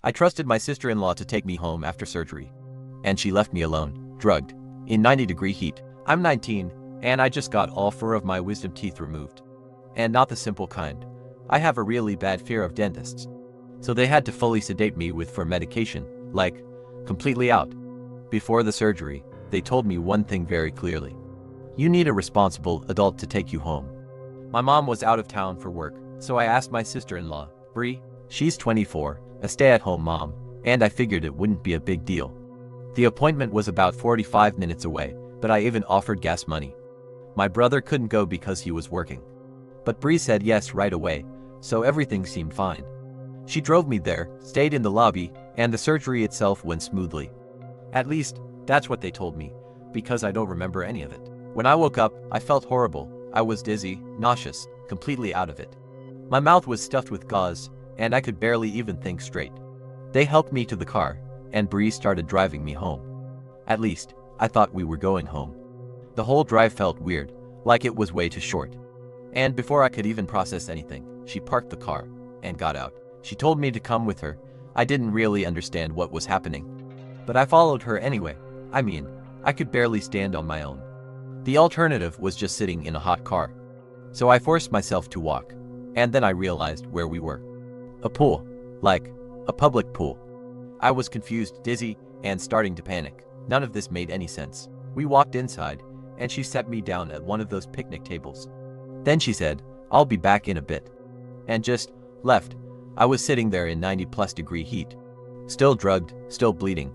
I trusted my sister-in-law to take me home after surgery. And she left me alone, drugged, in 90-degree heat. I'm 19, and I just got all 4 of my wisdom teeth removed. And not the simple kind. I have a really bad fear of dentists. So they had to fully sedate me with 4 medication, like, completely out. Before the surgery, they told me one thing very clearly. You need a responsible adult to take you home. My mom was out of town for work, so I asked my sister-in-law, Bree. She's 24, a stay-at-home mom, and I figured it wouldn't be a big deal. The appointment was about 45 minutes away, but I even offered gas money. My brother couldn't go because he was working. But Bree said yes right away, so everything seemed fine. She drove me there, stayed in the lobby, and the surgery itself went smoothly. At least, that's what they told me, because I don't remember any of it. When I woke up, I felt horrible. I was dizzy, nauseous, completely out of it. My mouth was stuffed with gauze, and I could barely even think straight. They helped me to the car, and Bree started driving me home. At least, I thought we were going home. The whole drive felt weird, like it was way too short. And before I could even process anything, she parked the car and got out. She told me to come with her. I didn't really understand what was happening. But I followed her anyway. I mean, I could barely stand on my own. The alternative was just sitting in a hot car. So I forced myself to walk, and then I realized where we were. A pool. Like, a public pool. I was confused, dizzy, and starting to panic. None of this made any sense. We walked inside, and she set me down at one of those picnic tables. Then she said, I'll be back in a bit. And just left. I was sitting there in 90+ degree heat. Still drugged, still bleeding.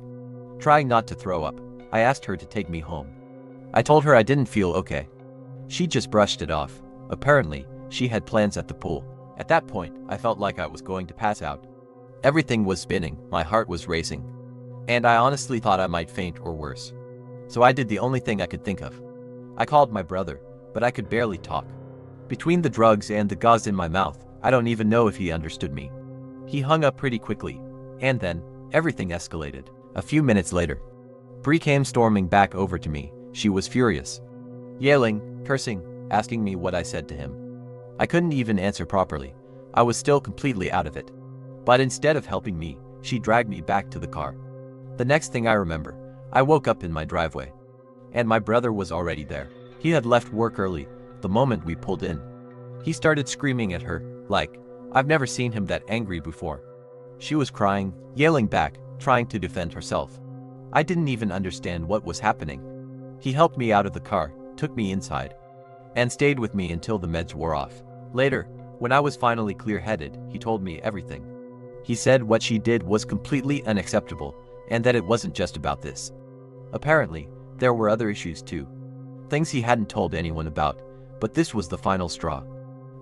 Trying not to throw up, I asked her to take me home. I told her I didn't feel okay. She just brushed it off. Apparently, she had plans at the pool. At that point, I felt like I was going to pass out. Everything was spinning, my heart was racing. And I honestly thought I might faint or worse. So I did the only thing I could think of. I called my brother, but I could barely talk. Between the drugs and the gauze in my mouth, I don't even know if he understood me. He hung up pretty quickly, and then, everything escalated. A few minutes later, Bree came storming back over to me. She was furious. Yelling, cursing, asking me what I said to him. I couldn't even answer properly. I was still completely out of it. But instead of helping me, she dragged me back to the car. The next thing I remember, I woke up in my driveway. And my brother was already there. He had left work early, the moment we pulled in. He started screaming at her, like, I've never seen him that angry before. She was crying, yelling back, trying to defend herself. I didn't even understand what was happening. He helped me out of the car, took me inside, and stayed with me until the meds wore off. Later, when I was finally clear-headed, he told me everything. He said what she did was completely unacceptable, and that it wasn't just about this. Apparently, there were other issues too. Things he hadn't told anyone about, but this was the final straw.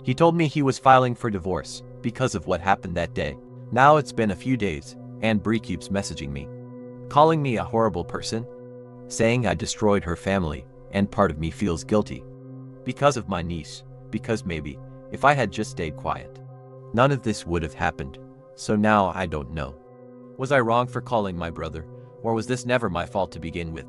He told me he was filing for divorce, because of what happened that day. Now it's been a few days, and Bree keeps messaging me. Calling me a horrible person, saying I destroyed her family, and part of me feels guilty. Because of my niece, because maybe, if I had just stayed quiet, none of this would have happened. So now I don't know. Was I wrong for calling my brother, or was this never my fault to begin with?